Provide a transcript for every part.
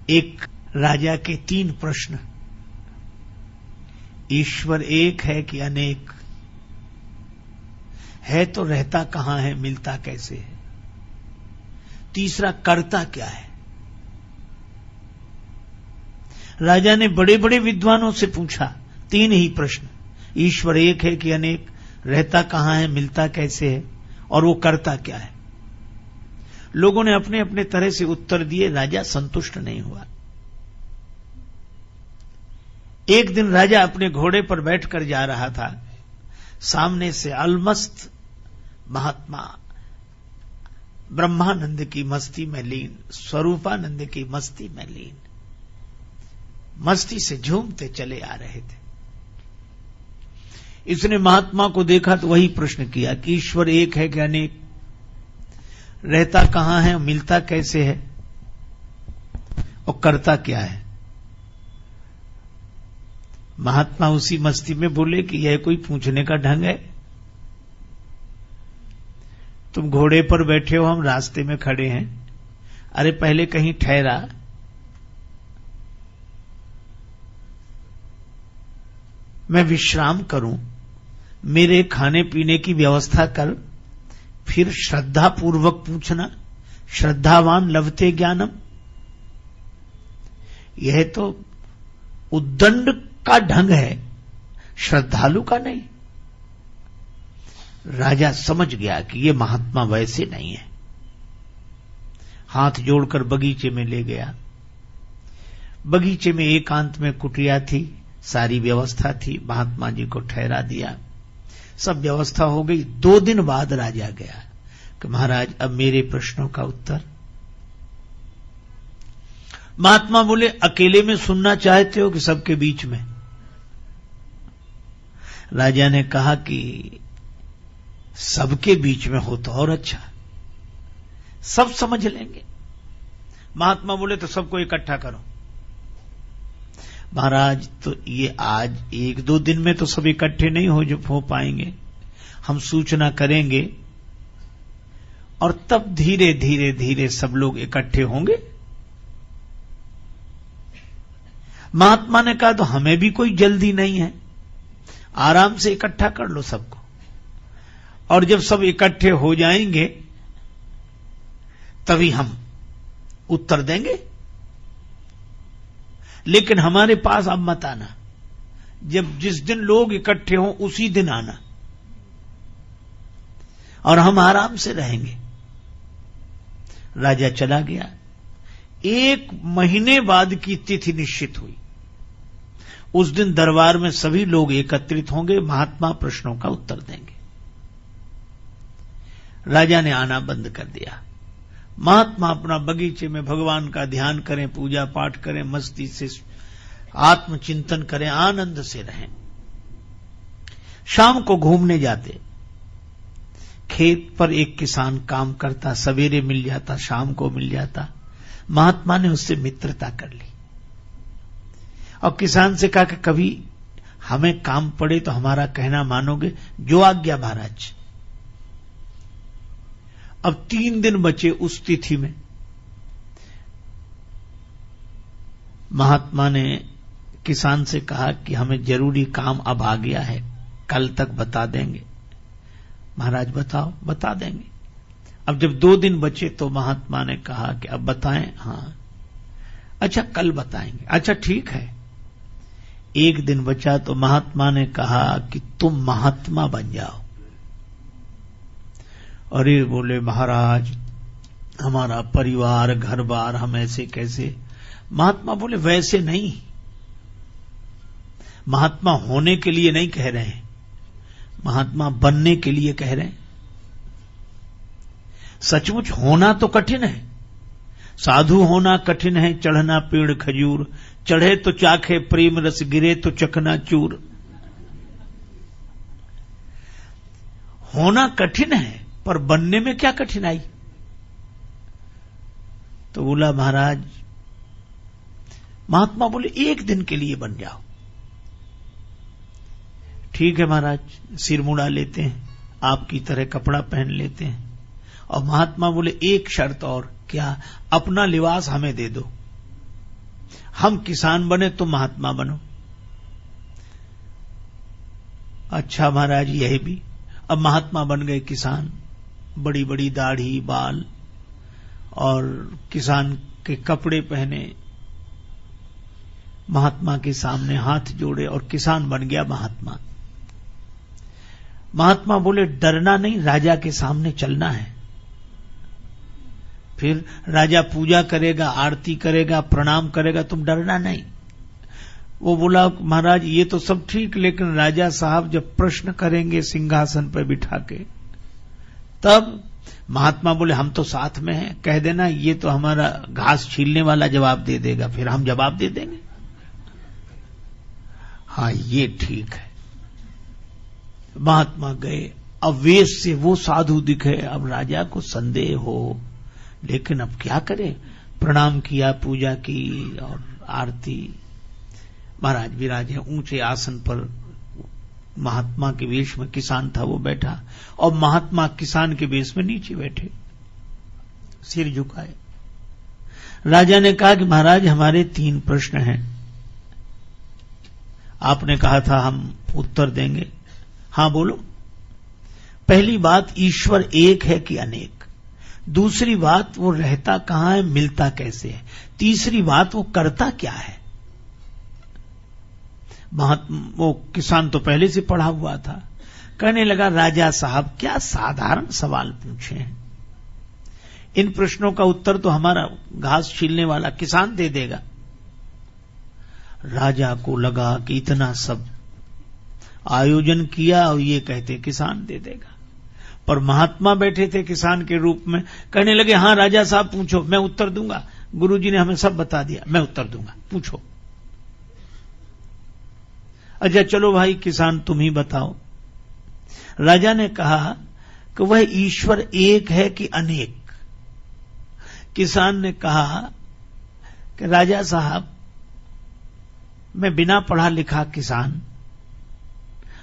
एक राजा के 3 प्रश्न। ईश्वर एक है कि अनेक है, तो रहता कहां है, मिलता कैसे है। तीसरा, करता क्या है। राजा ने बड़े बड़े विद्वानों से पूछा 3 ही प्रश्न। ईश्वर एक है कि अनेक, रहता कहां है, मिलता कैसे है, और वो करता क्या है। लोगों ने अपने अपने तरह से उत्तर दिए। राजा संतुष्ट नहीं हुआ। एक दिन राजा अपने घोड़े पर बैठकर जा रहा था। सामने से अलमस्त महात्मा ब्रह्मानंद की मस्ती में लीन, स्वरूपानंद की मस्ती में लीन, मस्ती से झूमते चले आ रहे थे। इसने महात्मा को देखा तो वही प्रश्न किया कि ईश्वर एक है कि अनेक, रहता कहां है, मिलता कैसे है, और करता क्या है। महात्मा उसी मस्ती में बोले कि यह कोई पूछने का ढंग है। तुम घोड़े पर बैठे हो, हम रास्ते में खड़े हैं। अरे पहले कहीं ठहरा, मैं विश्राम करूं, मेरे खाने पीने की व्यवस्था कर, फिर श्रद्धा पूर्वक पूछना। श्रद्धावान लभते ज्ञानम। यह तो उद्दंड का ढंग है, श्रद्धालु का नहीं। राजा समझ गया कि यह महात्मा वैसे नहीं है। हाथ जोड़कर बगीचे में ले गया। बगीचे में एकांत में कुटिया थी, सारी व्यवस्था थी। महात्मा जी को ठहरा दिया, सब व्यवस्था हो गई। 2 दिन बाद राजा गया कि महाराज अब मेरे प्रश्नों का उत्तर। महात्मा बोले अकेले में सुनना चाहते हो कि सबके बीच में। राजा ने कहा कि सबके बीच में हो तो और अच्छा, सब समझ लेंगे। महात्मा बोले तो सबको इकट्ठा करो। महाराज तो ये आज 1-2 दिन में तो सब इकट्ठे नहीं हो पाएंगे, हम सूचना करेंगे और तब धीरे धीरे धीरे सब लोग इकट्ठे होंगे। महात्मा ने कहा तो हमें भी कोई जल्दी नहीं है, आराम से इकट्ठा कर लो सबको, और जब सब इकट्ठे हो जाएंगे तभी हम उत्तर देंगे। लेकिन हमारे पास अब मत आना, जब जिस दिन लोग इकट्ठे हों उसी दिन आना, और हम आराम से रहेंगे। राजा चला गया। 1 महीने बाद की तिथि निश्चित हुई। उस दिन दरबार में सभी लोग एकत्रित होंगे, महात्मा प्रश्नों का उत्तर देंगे। राजा ने आना बंद कर दिया। महात्मा अपना बगीचे में भगवान का ध्यान करें, पूजा पाठ करें, मस्ती से आत्मचिंतन करें, आनंद से रहें। शाम को घूमने जाते। खेत पर एक किसान काम करता, सवेरे मिल जाता, शाम को मिल जाता। महात्मा ने उससे मित्रता कर ली और किसान से कहा कि कभी हमें काम पड़े तो हमारा कहना मानोगे? जो आज्ञा महाराज। अब 3 दिन बचे उस तिथि में। महात्मा ने किसान से कहा कि हमें जरूरी काम अब आ गया है, कल तक बता देंगे। महाराज बताओ। बता देंगे। अब जब 2 दिन बचे तो महात्मा ने कहा कि अब बताएं? हाँ। अच्छा कल बताएंगे। अच्छा ठीक है। 1 दिन बचा तो महात्मा ने कहा कि तुम महात्मा बन जाओ। अरे बोले महाराज हमारा परिवार घर बार, हम ऐसे कैसे? महात्मा बोले वैसे नहीं, महात्मा होने के लिए नहीं कह रहे हैं, महात्मा बनने के लिए कह रहे हैं। सचमुच होना तो कठिन है, साधु होना कठिन है। चढ़ना पेड़ खजूर, चढ़े तो चाखे प्रेम रस, गिरे तो चकना चूर। होना कठिन है, पर बनने में क्या कठिनाई? तो बोला महाराज, महात्मा बोले 1 दिन के लिए बन जाओ। ठीक है महाराज, सिर मुड़ा लेते हैं, आपकी तरह कपड़ा पहन लेते हैं। और महात्मा बोले एक शर्त और। क्या? अपना लिबास हमें दे दो। हम किसान बने तो महात्मा बनो। अच्छा महाराज, यही भी। अब महात्मा बन गए किसान, बड़ी बड़ी दाढ़ी बाल और किसान के कपड़े पहने, महात्मा के सामने हाथ जोड़े और किसान बन गया महात्मा। महात्मा बोले डरना नहीं, राजा के सामने चलना है। फिर राजा पूजा करेगा, आरती करेगा, प्रणाम करेगा, तुम डरना नहीं। वो बोला महाराज ये तो सब ठीक, लेकिन राजा साहब जब प्रश्न करेंगे सिंहासन पर बिठा के, तब महात्मा बोले हम तो साथ में हैं, कह देना ये तो हमारा घास छीलने वाला जवाब दे देगा, फिर हम जवाब दे देंगे। हाँ ये ठीक है। महात्मा गए, अब वेश से वो साधु दिखे, अब राजा को संदेह हो, लेकिन अब क्या करे, प्रणाम किया, पूजा की और आरती। महाराज विराजे ऊंचे आसन पर, महात्मा के वेश में किसान था वो बैठा, और महात्मा किसान के वेश में नीचे बैठे, सिर झुकाए। राजा ने कहा कि महाराज हमारे 3 प्रश्न हैं, आपने कहा था हम उत्तर देंगे। हां बोलो। पहली बात, ईश्वर एक है कि अनेक? दूसरी बात, वो रहता कहां है, मिलता कैसे है? तीसरी बात, वो करता क्या है? वो किसान तो पहले से पढ़ा हुआ था, कहने लगा राजा साहब क्या साधारण सवाल पूछे हैं, इन प्रश्नों का उत्तर तो हमारा घास छीलने वाला किसान दे देगा। राजा को लगा कि इतना सब आयोजन किया और ये कहते किसान दे देगा, पर महात्मा बैठे थे किसान के रूप में, कहने लगे हां राजा साहब पूछो, मैं उत्तर दूंगा, गुरुजी ने हमें सब बता दिया, मैं उत्तर दूंगा, पूछो। अच्छा चलो भाई किसान तुम ही बताओ। राजा ने कहा कि वह ईश्वर एक है कि अनेक? किसान ने कहा कि राजा साहब मैं बिना पढ़ा लिखा किसान,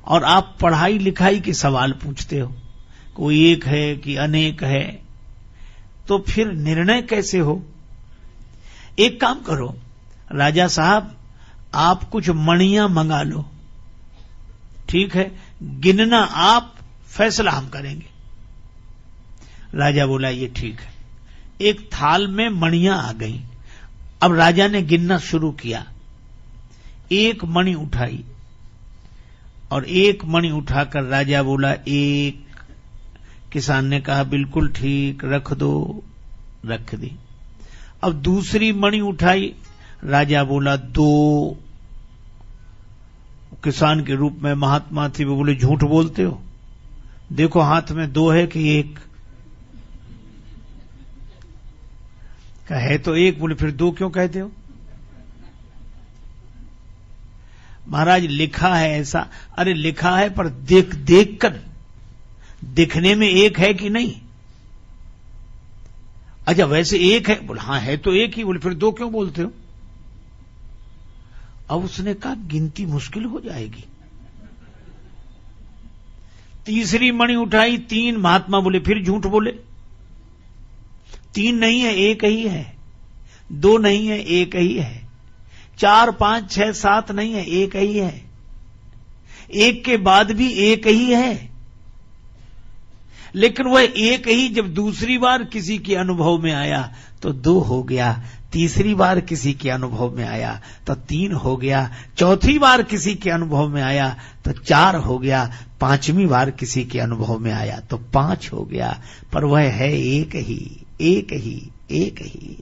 और आप पढ़ाई लिखाई के सवाल पूछते हो, कोई एक है कि अनेक है, तो फिर निर्णय कैसे हो? एक काम करो राजा साहब, आप कुछ मणियां मंगा लो, ठीक है, गिनना आप, फैसला हम करेंगे। राजा बोला ये ठीक है। एक थाल में मणियां आ गईं। अब राजा ने गिनना शुरू किया, एक मणि उठाई, और एक मणि उठाकर राजा बोला 1। किसान ने कहा बिल्कुल ठीक, रख दो, रख दी। अब दूसरी मणि उठाई, राजा बोला 2। किसान के रूप में महात्मा थी, वो बोले झूठ बोलते हो, देखो हाथ में 2 है कि 1? कहा है तो 1। बोले फिर 2 क्यों कहते हो? महाराज लिखा है ऐसा। अरे लिखा है पर देख देख कर, दिखने में 1 है कि नहीं? अच्छा वैसे 1 है? बोले हाँ है तो 1 ही। बोले फिर 2 क्यों बोलते हो? अब उसने कहा गिनती मुश्किल हो जाएगी। तीसरी मणि उठाई, 3। महात्मा बोले फिर झूठ बोले, 3 नहीं है, 1 ही है। 2 नहीं है, 1 ही है। 4, 5, 6, 7 नहीं है, 1 ही है। 1 के बाद भी 1 ही है, लेकिन वह 1 ही जब दूसरी बार किसी के अनुभव में आया तो 2 हो गया, तीसरी बार किसी के अनुभव में आया तो 3 हो गया, चौथी बार किसी के अनुभव में आया तो 4 हो गया, 5वीं बार किसी के अनुभव में आया तो 5 हो गया, पर वह है 1 ही, 1 ही, 1 ही।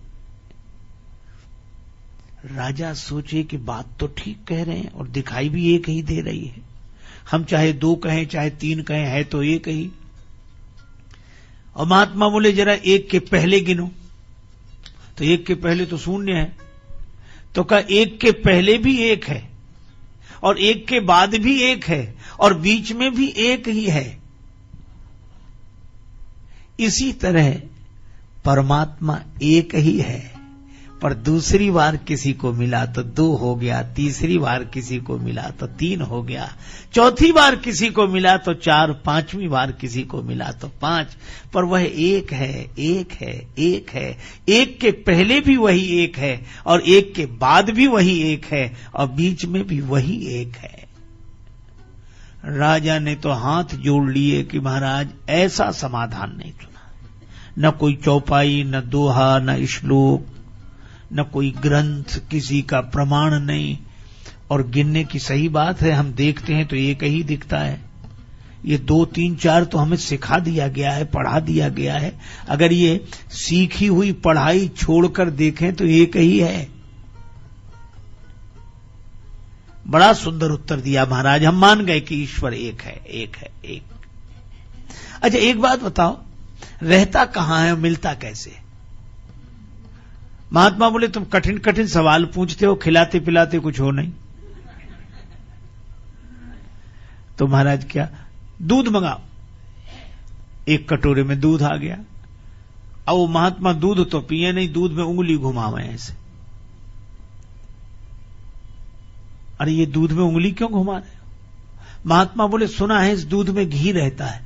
राजा सोचे कि बात तो ठीक कह रहे हैं और दिखाई भी 1 ही दे रही है, हम चाहे 2 कहें चाहे 3 कहें, है तो 1 ही। और महात्मा बोले जरा 1 के पहले गिनो, तो 1 के पहले तो 0 है, तो कहा 1 के पहले भी 1 है और 1 के बाद भी 1 है और बीच में भी 1 ही है। इसी तरह परमात्मा 1 ही है, पर दूसरी बार किसी को मिला तो 2 हो गया, तीसरी बार किसी को मिला तो 3 हो गया, चौथी बार किसी को मिला तो 4, 5वीं बार किसी को मिला तो 5। पर वह एक है, एक है, एक है, एक के पहले भी वही एक है और एक के बाद भी वही एक है और बीच में भी वही एक है। राजा ने तो हाथ जोड़ लिए कि महाराज ऐसा समाधान नहीं सुना, न कोई चौपाई, न दोहा, न श्लोक, न कोई ग्रंथ, किसी का प्रमाण नहीं। और गिनने की सही बात है, हम देखते हैं तो एक ही दिखता है। ये 2, 3, 4 तो हमें सिखा दिया गया है, पढ़ा दिया गया है। अगर ये सीखी हुई पढ़ाई छोड़कर देखें तो एक ही है। बड़ा सुंदर उत्तर दिया महाराज, हम मान गए कि ईश्वर एक है, एक है, एक। अच्छा एक बात बताओ, रहता कहां है, मिलता कैसे? महात्मा बोले तुम कठिन कठिन सवाल पूछते हो, खिलाते पिलाते कुछ हो नहीं। तो महाराज क्या, दूध मंगाओ। एक कटोरे में दूध आ गया। अब वो महात्मा दूध तो पिए नहीं, दूध में उंगली घुमावे ऐसे। अरे ये दूध में उंगली क्यों घुमा रहे हो? महात्मा बोले सुना है इस दूध में घी रहता है,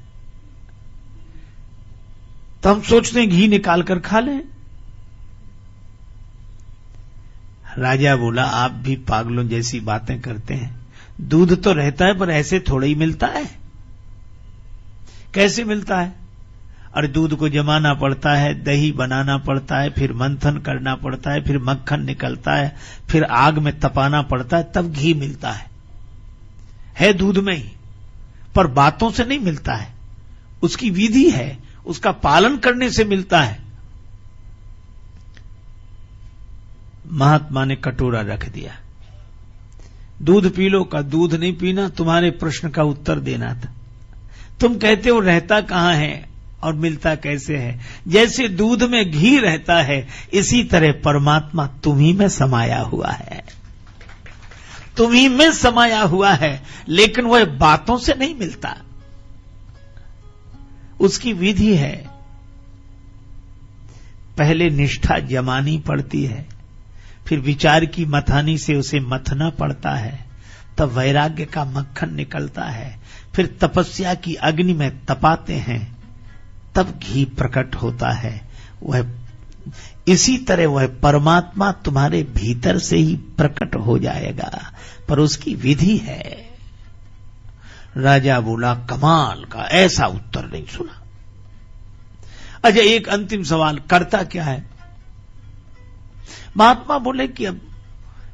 तो हम सोचते हैं घी निकाल कर खा लें। राजा बोला आप भी पागलों जैसी बातें करते हैं। दूध तो रहता है पर ऐसे थोड़ा ही मिलता है। कैसे मिलता है? और दूध को जमाना पड़ता है, दही बनाना पड़ता है, फिर मंथन करना पड़ता है, फिर मक्खन निकलता है, फिर आग में तपाना पड़ता है, तब घी मिलता है दूध में ही। पर बातों से नहीं मिलता है, उसकी विधि है, उसका पालन करने से मिलता है। महात्मा ने कटोरा रख दिया, दूध पी लो का, दूध नहीं पीना, तुम्हारे प्रश्न का उत्तर देना था। तुम कहते हो रहता कहां है और मिलता कैसे है? जैसे दूध में घी रहता है, इसी तरह परमात्मा तुम्ही में समाया हुआ है, तुम्ही में समाया हुआ है, लेकिन वह बातों से नहीं मिलता, उसकी विधि है। पहले निष्ठा जमानी पड़ती है, फिर विचार की मथानी से उसे मथना पड़ता है, तब वैराग्य का मक्खन निकलता है, फिर तपस्या की अग्नि में तपाते हैं, तब घी प्रकट होता है। वह इसी तरह वह परमात्मा तुम्हारे भीतर से ही प्रकट हो जाएगा, पर उसकी विधि है। राजा बोला कमाल का, ऐसा उत्तर नहीं सुना। अच्छा एक अंतिम सवाल, करता क्या है? महात्मा बोले कि अब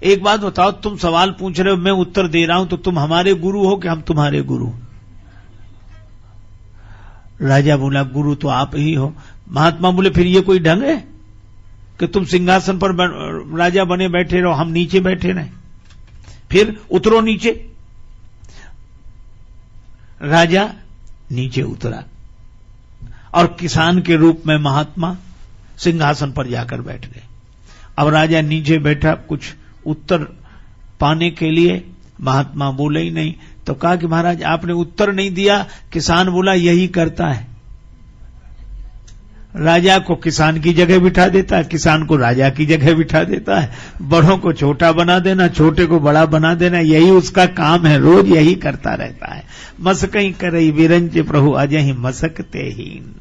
एक बात बताओ, तुम सवाल पूछ रहे हो, मैं उत्तर दे रहा हूं, तो तुम हमारे गुरु हो कि हम तुम्हारे गुरु? राजा बोला गुरु तो आप ही हो। महात्मा बोले फिर ये कोई ढंग है कि तुम सिंहासन पर राजा बने बैठे रहो, हम नीचे बैठे रहे? फिर उतरो नीचे। राजा नीचे उतरा और किसान के रूप में महात्मा सिंहासन पर जाकर बैठ गए। अब राजा नीचे बैठा, कुछ उत्तर पाने के लिए महात्मा बोले ही नहीं, तो कहा कि महाराज आपने उत्तर नहीं दिया। किसान बोला यही करता है, राजा को किसान की जगह बिठा देता है, किसान को राजा की जगह बिठा देता है, बड़ों को छोटा बना देना, छोटे को बड़ा बना देना, यही उसका काम है, रोज यही करता रहता है। मसकई करई विरंज प्रभु अजहि मसकते हीन।